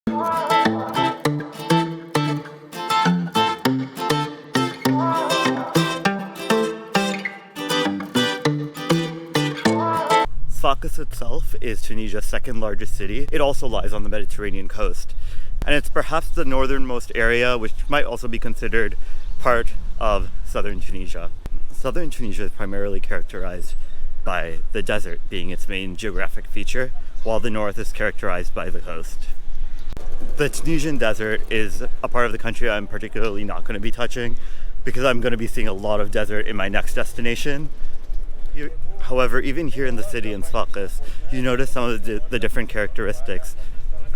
Sfax itself is Tunisia's second largest city. It also lies on the Mediterranean coast, and it's perhaps the northernmost area, which might also be considered part of southern Tunisia. Southern Tunisia is primarily characterized by the desert being its main geographic feature, while the north is characterized by the coast. The Tunisian desert is a part of the country I'm particularly not going to be touching because I'm going to be seeing a lot of desert in my next destination. However, even here in the city in Sfax, you notice some of the different characteristics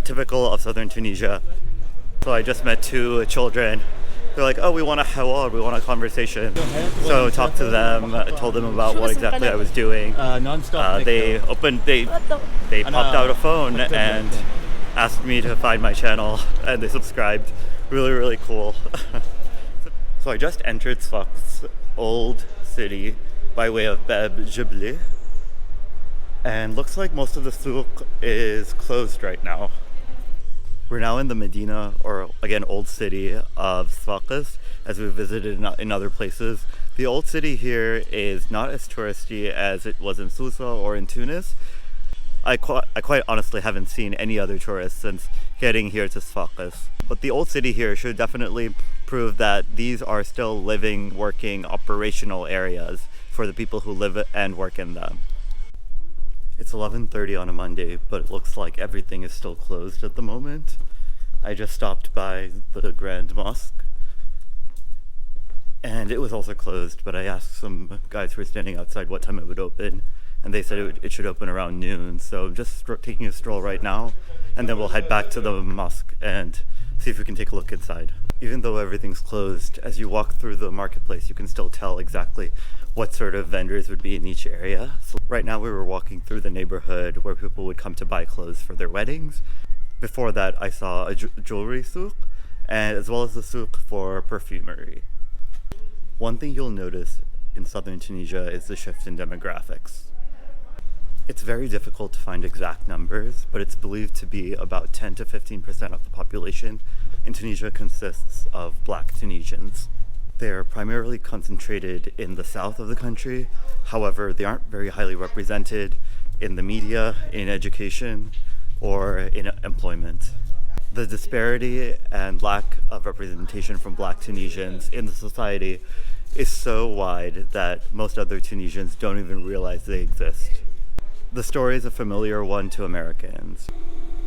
typical of southern Tunisia. So I just met two children. They're like, oh, we want a hawar, we want a conversation. So I talked to them, told them about what exactly I was doing. They popped out a phone and asked me to find my channel, and they subscribed. Really, really cool. So I just entered Sfax old city by way of Bab Jibli, and looks like most of the souk is closed right now. We're now in the Medina, or again old city of Sfax, as we visited in other places. The old city here is not as touristy as it was in Susa or in Tunis. I quite honestly haven't seen any other tourists since getting here to Sfax. But the old city here should definitely prove that these are still living, working, operational areas for the people who live and work in them. It's 11:30 on a Monday, but it looks like everything is still closed at the moment. I just stopped by the Grand Mosque, and it was also closed, but I asked some guys who were standing outside what time it would open, and they said it should open around noon. So I'm just taking a stroll right now, and then we'll head back to the mosque and see if we can take a look inside. Even though everything's closed, as you walk through the marketplace, you can still tell exactly what sort of vendors would be in each area. So right now we were walking through the neighborhood where people would come to buy clothes for their weddings. Before that, I saw a jewelry souk, and as well as a souk for perfumery. One thing you'll notice in southern Tunisia is the shift in demographics. It's very difficult to find exact numbers, but it's believed to be about 10 to 15% of the population in Tunisia consists of Black Tunisians. They're primarily concentrated in the south of the country. However, they aren't very highly represented in the media, in education, or in employment. The disparity and lack of representation from Black Tunisians in the society is so wide that most other Tunisians don't even realize they exist. The story is a familiar one to Americans.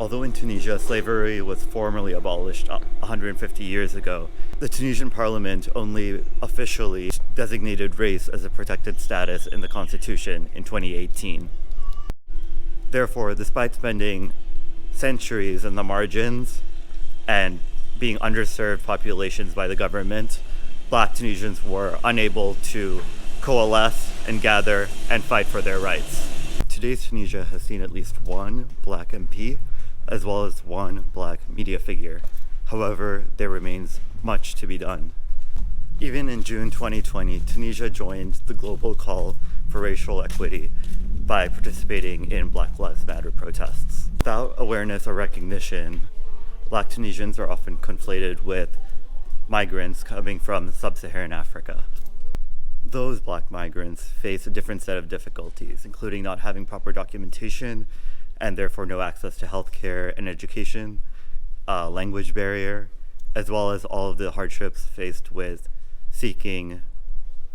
Although in Tunisia, slavery was formally abolished 150 years ago, the Tunisian parliament only officially designated race as a protected status in the constitution in 2018. Therefore, despite spending centuries in the margins and being underserved populations by the government, Black Tunisians were unable to coalesce and gather and fight for their rights. Today's Tunisia has seen at least one Black MP, as well as one Black media figure. However, there remains much to be done. Even in June 2020, Tunisia joined the global call for racial equity by participating in Black Lives Matter protests. Without awareness or recognition, Black Tunisians are often conflated with migrants coming from sub-Saharan Africa. Those Black migrants face a different set of difficulties, including not having proper documentation and therefore no access to healthcare and education, language barrier, as well as all of the hardships faced with seeking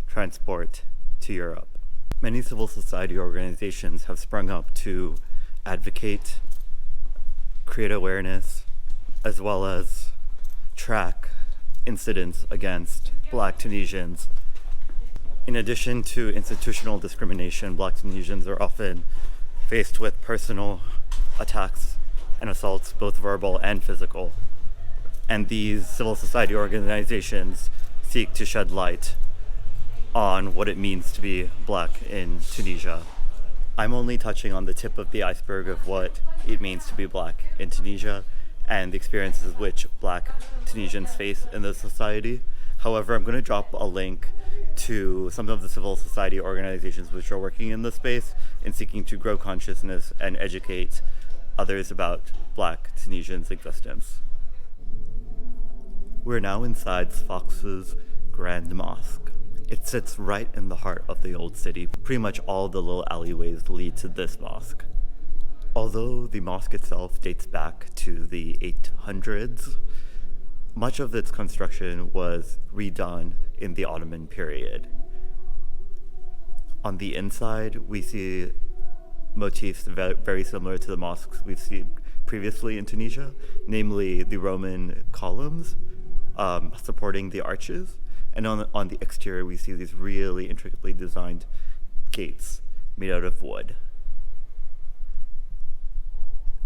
transport to Europe. Many civil society organizations have sprung up to advocate, create awareness, as well as track incidents against Black Tunisians. In addition to institutional discrimination, Black Tunisians are often faced with personal attacks and assaults, both verbal and physical. And these civil society organizations seek to shed light on what it means to be Black in Tunisia. I'm only touching on the tip of the iceberg of what it means to be Black in Tunisia and the experiences which Black Tunisians face in the society. However, I'm going to drop a link to some of the civil society organizations which are working in the space in seeking to grow consciousness and educate others about Black Tunisians' existence. We're now inside Sfax's Grand Mosque. It sits right in the heart of the old city. Pretty much all the little alleyways lead to this mosque. Although the mosque itself dates back to the 800s, much of its construction was redone in the Ottoman period. On the inside, we see motifs very similar to the mosques we've seen previously in Tunisia, namely the Roman columns supporting the arches. And on the exterior, we see these really intricately designed gates made out of wood.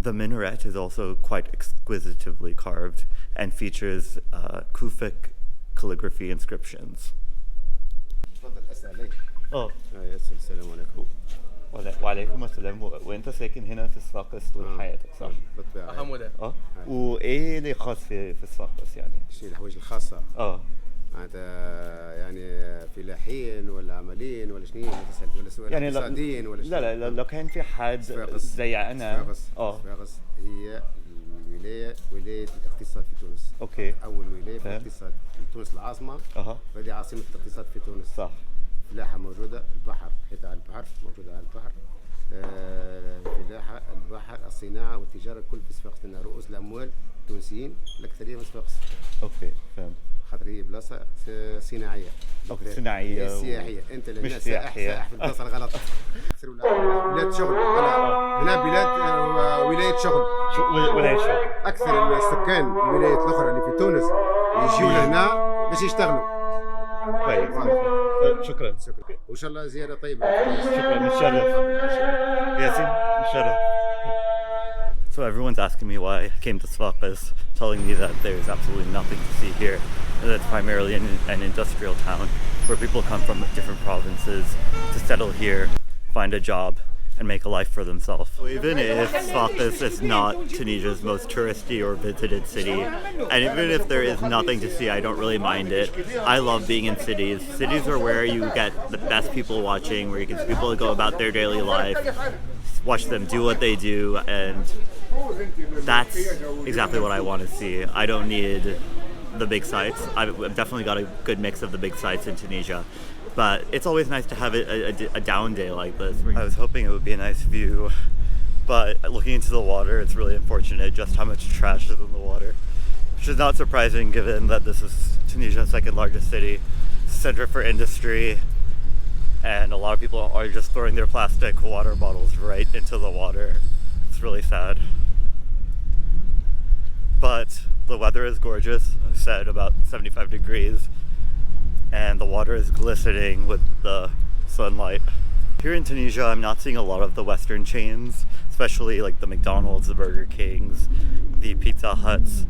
The minaret is also quite exquisitively carved and features Kufic calligraphy inscriptions. Oh. السلام عليكم. وعليكم السلام. وانت ساكن هنا في صفاقس طول حياتك صح؟ بالطبيعة. وايه اللي خاص في صفاقس يعني؟ شيء الحوايج الخاصة. معناتها يعني فلاحين ولا عمليين ولا شنو ولا سؤال يعني اقتصاديين ولا شنو؟ لا لو كان في حد زي انا صفاقس هي ولاية الاقتصاد في تونس. اوكي. أول ولاية في الاقتصاد في تونس العاصمة. وهذه عاصمة الاقتصاد في تونس. صح. فلاحة موجودة، البحر حيث على البحر موجودة على البحر. فلاحة، البحر، الصناعة والتجارة الكل في صفاقس، لأن رؤوس الأموال التونسيين الأكثرية من صفاقس. اوكي فهمت. خاطر هي بلاصة صناعية. صناعية. سياحية، أنت مش لما سياحية. سائح في البلاصة الغلط. بلاد شغل، هنا بلاد ولاية شغل. ولاية شغل. أكثر السكان الولايات الأخرى اللي في تونس يجيو لهنا باش يشتغلوا. كويس. شكرا. وإن شاء الله زيارة طيبة. شكرا متشرف. ياسين متشرف. So everyone's asking me why I came to Sfax, telling me that there's absolutely nothing to see here, and that it's primarily an industrial town where people come from different provinces to settle here, find a job, and make a life for themselves. So even if Sfax is not Tunisia's most touristy or visited city, and even if there is nothing to see, I don't really mind it. I love being in cities. Cities are where you get the best people watching, where you can see people go about their daily life, watch them do what they do, and that's exactly what I want to see. I don't need the big sites. I've definitely got a good mix of the big sites in Tunisia, but it's always nice to have a down day like this. I was hoping it would be a nice view, but looking into the water, it's really unfortunate just how much trash is in the water, which is not surprising given that this is Tunisia's second largest city, center for industry, and a lot of people are just throwing their plastic water bottles right into the water. It's really sad. But the weather is gorgeous. I said about 75 degrees, and the water is glistening with the sunlight. Here in Tunisia, I'm not seeing a lot of the Western chains, especially like the McDonald's, the Burger Kings, the Pizza Huts.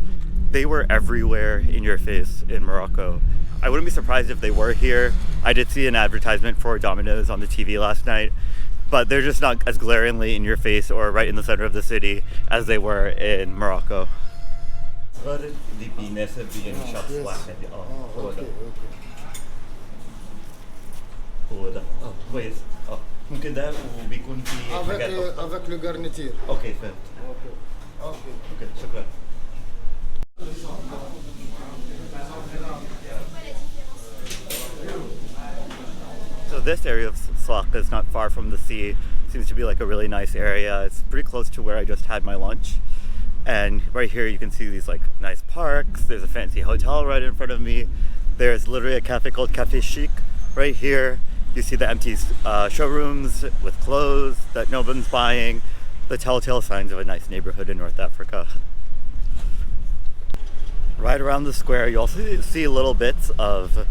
They were everywhere in your face in Morocco. I wouldn't be surprised if they were here. I did see an advertisement for Domino's on the TV last night, but they're just not as glaringly in your face or right in the center of the city as they were in Morocco. هو ده كويس ممكن ده وبيكون في حاجات avec le garniture. اوكي فهمت. اوكي شكرا. So this area of Sfax is not far from the sea. Seems to be like a really nice area. It's pretty close to where I just had my lunch. And right here you can see these like nice parks. There's a fancy hotel right in front of me. There's literally a cafe called Cafe Chic right here. You see the empty showrooms with clothes that no one's buying. The telltale signs of a nice neighborhood in North Africa. Right around the square you also see little bits of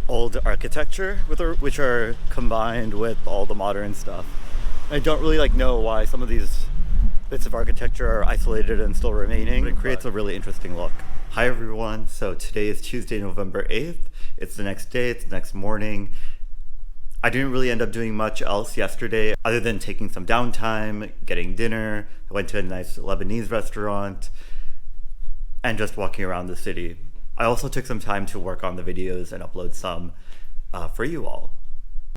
old architecture which are combined with all the modern stuff. I don't really know why some of these bits of architecture are isolated and still remaining, but it creates a really interesting look. Hi everyone, so today is Tuesday, November 8th. It's the next day, it's the next morning. I didn't really end up doing much else yesterday other than taking some downtime, getting dinner. I went to a nice Lebanese restaurant and just walking around the city. I also took some time to work on the videos and upload some for you all.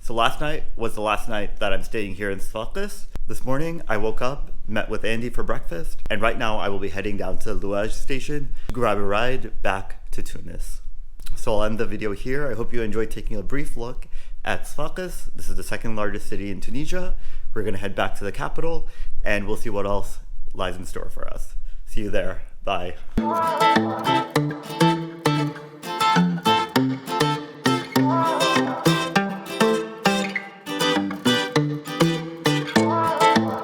So last night was the last night that I'm staying here in Sfax. This morning, I woke up, met with Andy for breakfast, and right now I will be heading down to Louage station to grab a ride back to Tunis. So I'll end the video here. I hope you enjoyed taking a brief look at Sfax. This is the second largest city in Tunisia. We're going to head back to the capital, and we'll see what else lies in store for us. See you there. Bye.